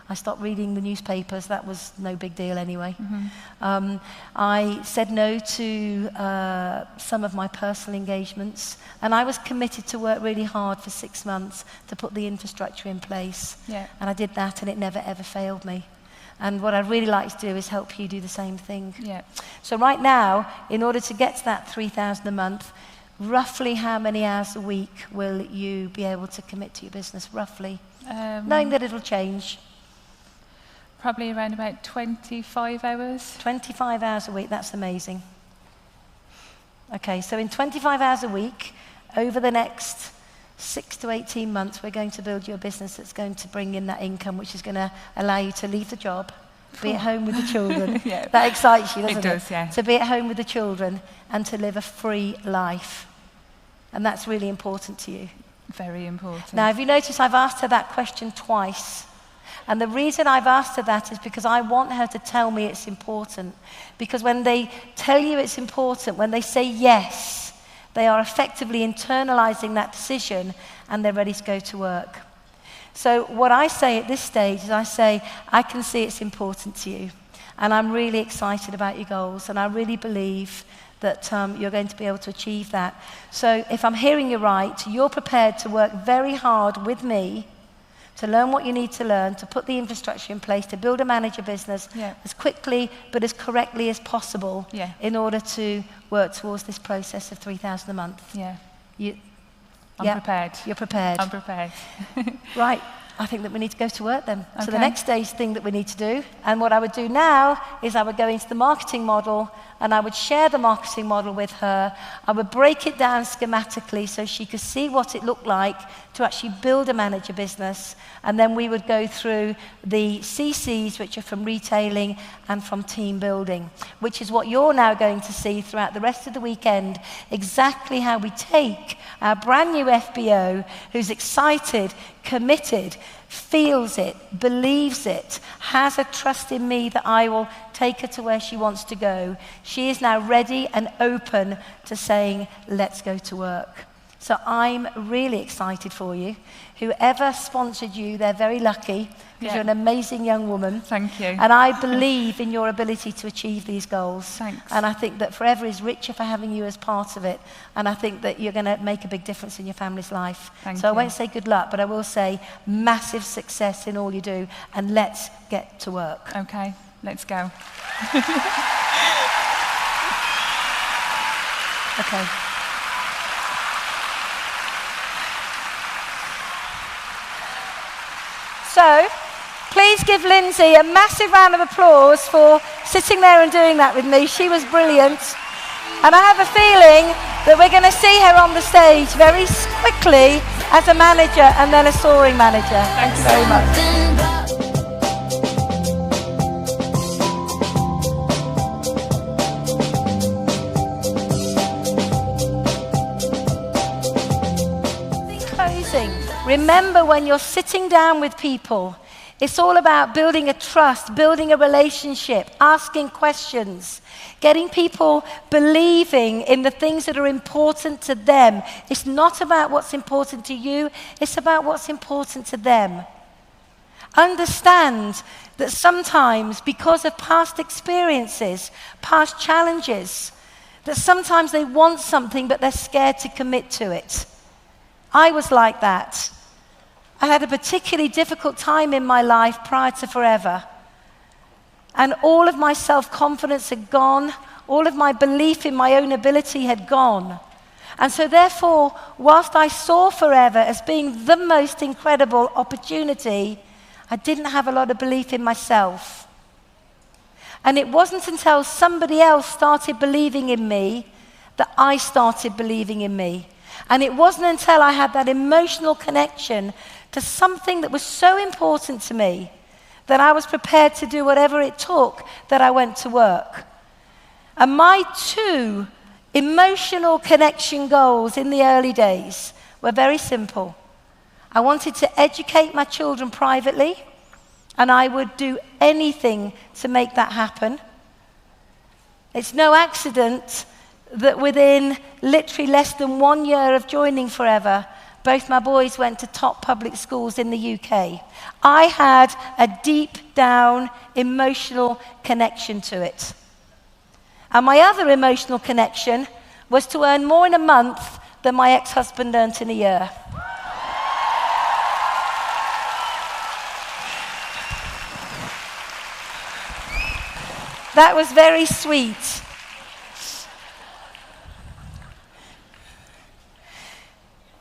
I stopped reading the newspapers. That was no big deal anyway. I said no to some of my personal engagements, and I was committed to work really hard for 6 months to put the infrastructure in place. Yeah. And I did that, and it never ever failed me. And what I'd really like to do is help you do the same thing. Yeah. So right now, in order to get to that £3,000 a month, roughly how many hours a week will you be able to commit to your business, roughly? Knowing that it'll change. Probably around about 25 hours. 25 hours a week, that's amazing. Okay, so in 25 hours a week, over the next 6 to 18 months, we're going to build you a business that's going to bring in that income, which is going to allow you to leave the job, Be at home with the children. Yeah. That excites you, doesn't it? It does, yeah. To be at home with the children and to live a free life. And that's really important to you. Very important. Now, have you noticed I've asked her that question twice? And the reason I've asked her that is because I want her to tell me it's important. Because when they tell you it's important, when they say yes, they are effectively internalizing that decision and they're ready to go to work. So what I say at this stage is I say, I can see it's important to you. And I'm really excited about your goals. And I really believe that you're going to be able to achieve that. So if I'm hearing you right, you're prepared to work very hard with me to learn what you need to learn, to put the infrastructure in place, to build a manager business as quickly but as correctly as possible in order to work towards this process of 3,000 a month. Yeah. I'm prepared. You're prepared. I'm prepared. Right. I think that we need to go to work then. Okay. So the next stage thing that we need to do, and what I would do now is I would go into the marketing model and I would share the marketing model with her. I would break it down schematically so she could see what it looked like to actually build a manager business. And then we would go through the CCs, which are from retailing and from team building, which is what you're now going to see throughout the rest of the weekend, exactly how we take our brand new FBO who's excited, committed, feels it, believes it, has a trust in me that I will take her to where she wants to go. She is now ready and open to saying, let's go to work. So I'm really excited for you. Whoever sponsored you, they're very lucky because you're an amazing young woman. Thank you. And I believe in your ability to achieve these goals. Thanks. And I think that Forever is richer for having you as part of it. And I think that you're going to make a big difference in your family's life. Thank so you. I won't say good luck, but I will say massive success in all you do. And let's get to work. Okay, let's go. Okay. So, please give Lindsay a massive round of applause for sitting there and doing that with me. She was brilliant. And I have a feeling that we're going to see her on the stage very quickly as a manager and then a soaring manager. Thank you very much. Remember, when you're sitting down with people, it's all about building a trust, building a relationship, asking questions, getting people believing in the things that are important to them. It's not about what's important to you, it's about what's important to them. Understand that sometimes, because of past experiences, past challenges, that sometimes they want something but they're scared to commit to it. I was like that. I had a particularly difficult time in my life prior to Forever. And all of my self-confidence had gone. All of my belief in my own ability had gone. And so therefore, whilst I saw Forever as being the most incredible opportunity, I didn't have a lot of belief in myself. And it wasn't until somebody else started believing in me that I started believing in me. And it wasn't until I had that emotional connection to something that was so important to me that I was prepared to do whatever it took that I went to work. And my two emotional connection goals in the early days were very simple. I wanted to educate my children privately, and I would do anything to make that happen. It's no accident that within literally less than 1 year of joining Forever, both my boys went to top public schools in the UK. I had a deep down emotional connection to it. And my other emotional connection was to earn more in a month than my ex-husband earned in a year. That was very sweet.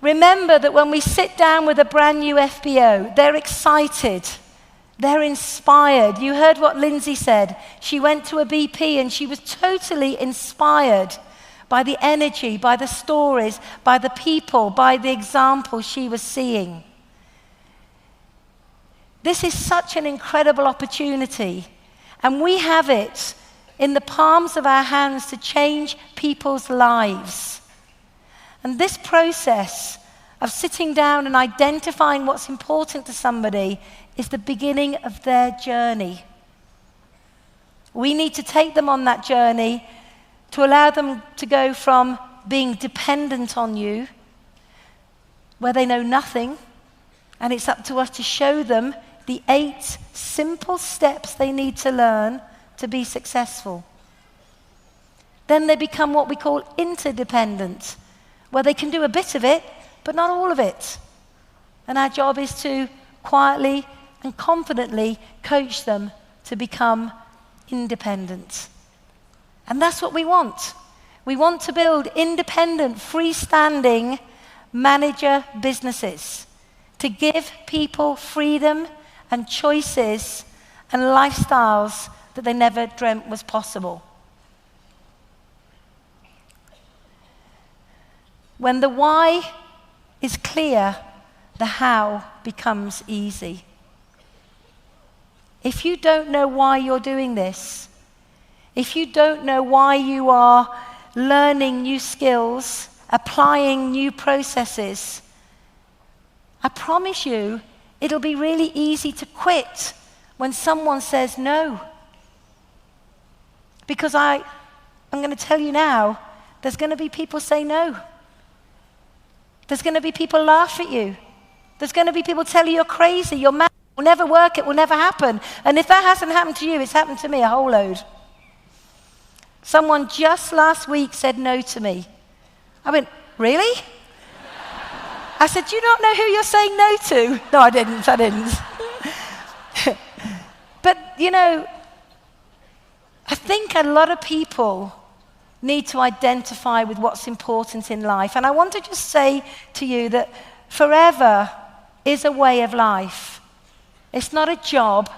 Remember that when we sit down with a brand new FBO, they're excited, they're inspired. You heard what Lindsay said. She went to a BP and she was totally inspired by the energy, by the stories, by the people, by the example she was seeing. This is such an incredible opportunity. And we have it in the palms of our hands to change people's lives. And this process of sitting down and identifying what's important to somebody is the beginning of their journey. We need to take them on that journey to allow them to go from being dependent on you, where they know nothing, and it's up to us to show them the 8 simple steps they need to learn to be successful. Then they become what we call interdependent, where they can do a bit of it, but not all of it. And our job is to quietly and confidently coach them to become independent. And that's what we want. We want to build independent, freestanding manager businesses to give people freedom and choices and lifestyles that they never dreamt was possible. When the why is clear, the how becomes easy. If you don't know why you're doing this, if you don't know why you are learning new skills, applying new processes, I promise you it'll be really easy to quit when someone says no. Because I'm going to tell you now, there's going to be people say no. There's going to be people laugh at you. There's going to be people tell you you're crazy, you're mad, it will never work, it will never happen. And if that hasn't happened to you, it's happened to me a whole load. Someone just last week said no to me. I went, really? I said, do you not know who you're saying no to? No, I didn't. But, you know, I think a lot of people need to identify with what's important in life. And I want to just say to you that forever is a way of life. It's not a job.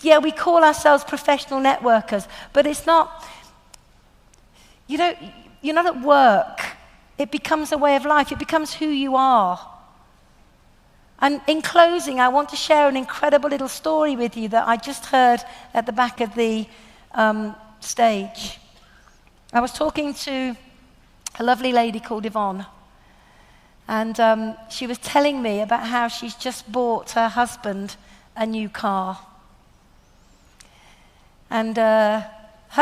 Yeah, we call ourselves professional networkers, but it's not, you know, you're not at work. It becomes a way of life. It becomes who you are. And in closing, I want to share an incredible little story with you that I just heard at the back of the stage. I was talking to a lovely lady called Yvonne, and she was telling me about how she's just bought her husband a new car. And her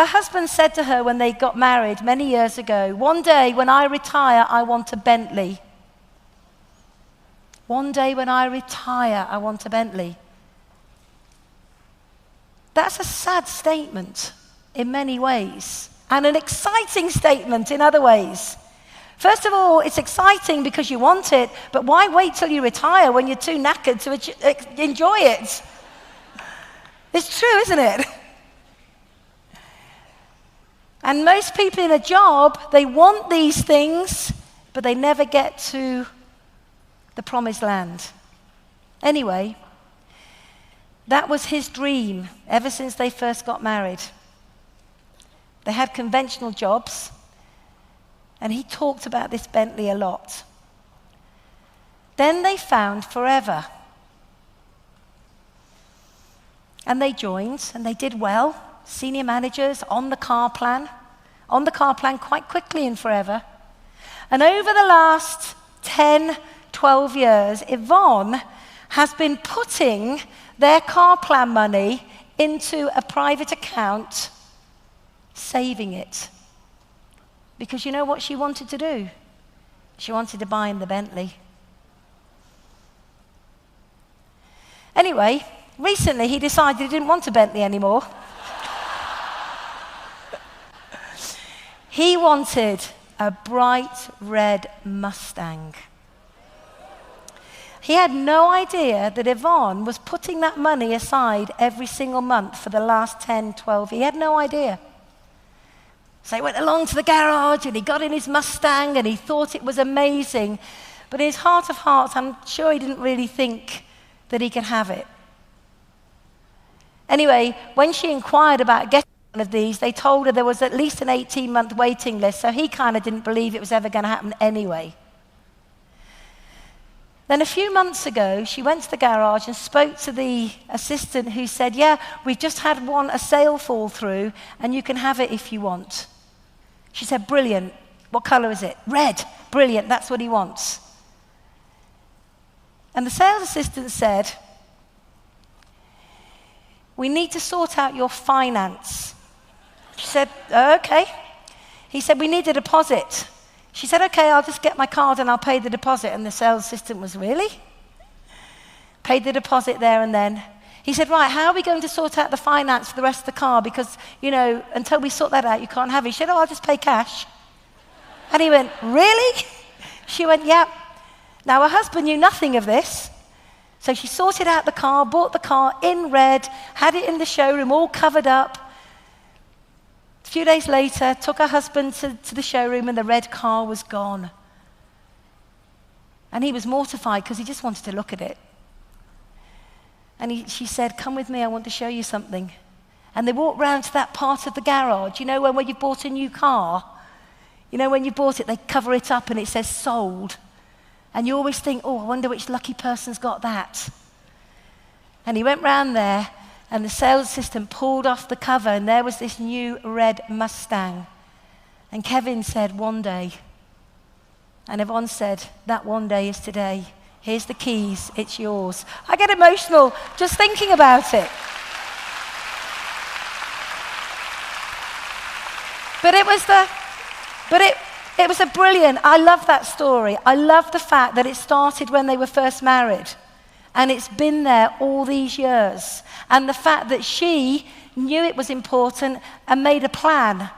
husband said to her when they got married many years ago, one day when I retire, I want a Bentley. One day when I retire, I want a Bentley. That's a sad statement in many ways, and an exciting statement in other ways. First of all, it's exciting because you want it, but why wait till you retire when you're too knackered to enjoy it? It's true, isn't it? And most people in a job, they want these things, but they never get to the promised land. Anyway, that was his dream ever since they first got married. They had conventional jobs, and he talked about this Bentley a lot. Then they found Forever. And they joined, and they did well. Senior managers on the car plan quite quickly in Forever. And over the last 10, 12 years, Yvonne has been putting their car plan money into a private account, saving it. Because you know what she wanted to do? She wanted to buy him the Bentley. Anyway, recently he decided he didn't want a Bentley anymore. He wanted a bright red Mustang. He had no idea that Yvonne was putting that money aside every single month for the last 10, 12. He had no idea. So he went along to the garage and he got in his Mustang and he thought it was amazing. But in his heart of hearts, I'm sure he didn't really think that he could have it. Anyway, when she inquired about getting one of these, they told her there was at least an 18-month waiting list, so he kind of didn't believe it was ever going to happen anyway. Then a few months ago, she went to the garage and spoke to the assistant who said, yeah, we've just had a sale fall through, and you can have it if you want. She said, brilliant. What color is it? Red. Brilliant. That's what he wants. And the sales assistant said, we need to sort out your finance. She said, okay. He said, we need a deposit. She said, okay, I'll just get my card and I'll pay the deposit. And the sales assistant was, really? Paid the deposit there and then. He said, right, how are we going to sort out the finance for the rest of the car? Because, until we sort that out, you can't have it. She said, oh, I'll just pay cash. And he went, really? She went, yeah. Now, her husband knew nothing of this. So she sorted out the car, bought the car in red, had it in the showroom, all covered up. A few days later, took her husband to the showroom, and the red car was gone. And he was mortified because he just wanted to look at it. And she said, come with me, I want to show you something. And they walked round to that part of the garage, when you've bought a new car, when you bought it, they cover it up and it says sold. And you always think, oh, I wonder which lucky person's got that. And he went round there, and the sales assistant pulled off the cover, and there was this new red Mustang. And Kevin said, one day. And Yvonne said, that one day is today. Here's the keys, it's yours. I get emotional just thinking about it. But it was a brilliant, I love that story. I love the fact that it started when they were first married. And it's been there all these years. And the fact that she knew it was important and made a plan.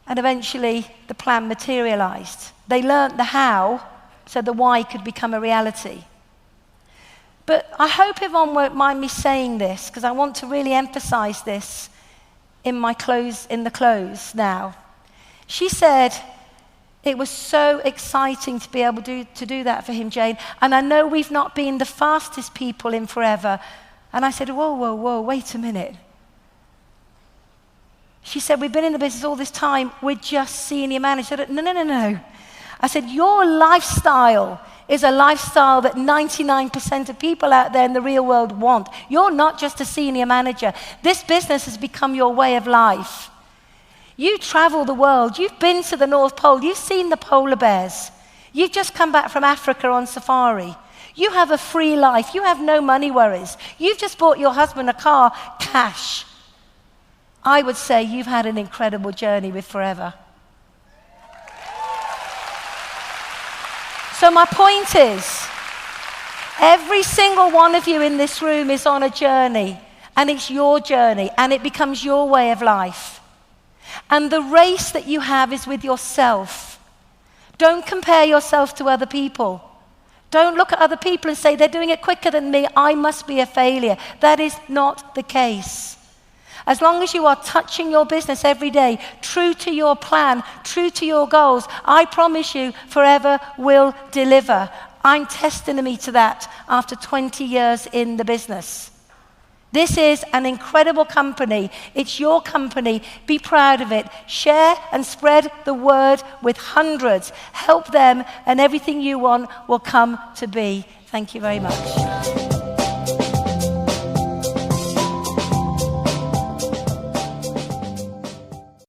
And eventually the plan materialized. They learned the how, so the why could become a reality. But I hope Yvonne won't mind me saying this, because I want to really emphasize this in the close now. She said, it was so exciting to be able to do that for him, Jayne. And I know we've not been the fastest people in forever. And I said, whoa, wait a minute. She said, we've been in the business all this time, we're just senior managers. I said, no. I said, your lifestyle is a lifestyle that 99% of people out there in the real world want. You're not just a senior manager. This business has become your way of life. You travel the world. You've been to the North Pole. You've seen the polar bears. You've just come back from Africa on safari. You have a free life. You have no money worries. You've just bought your husband a car, cash. I would say you've had an incredible journey with Forever. So my point is, every single one of you in this room is on a journey, and it's your journey, and it becomes your way of life. And the race that you have is with yourself. Don't compare yourself to other people. Don't look at other people and say, they're doing it quicker than me, I must be a failure. That is not the case. As long as you are touching your business every day, true to your plan, true to your goals, I promise you, Forever will deliver. I'm testimony to that after 20 years in the business. This is an incredible company. It's your company. Be proud of it. Share and spread the word with hundreds. Help them, and everything you want will come to be. Thank you very much.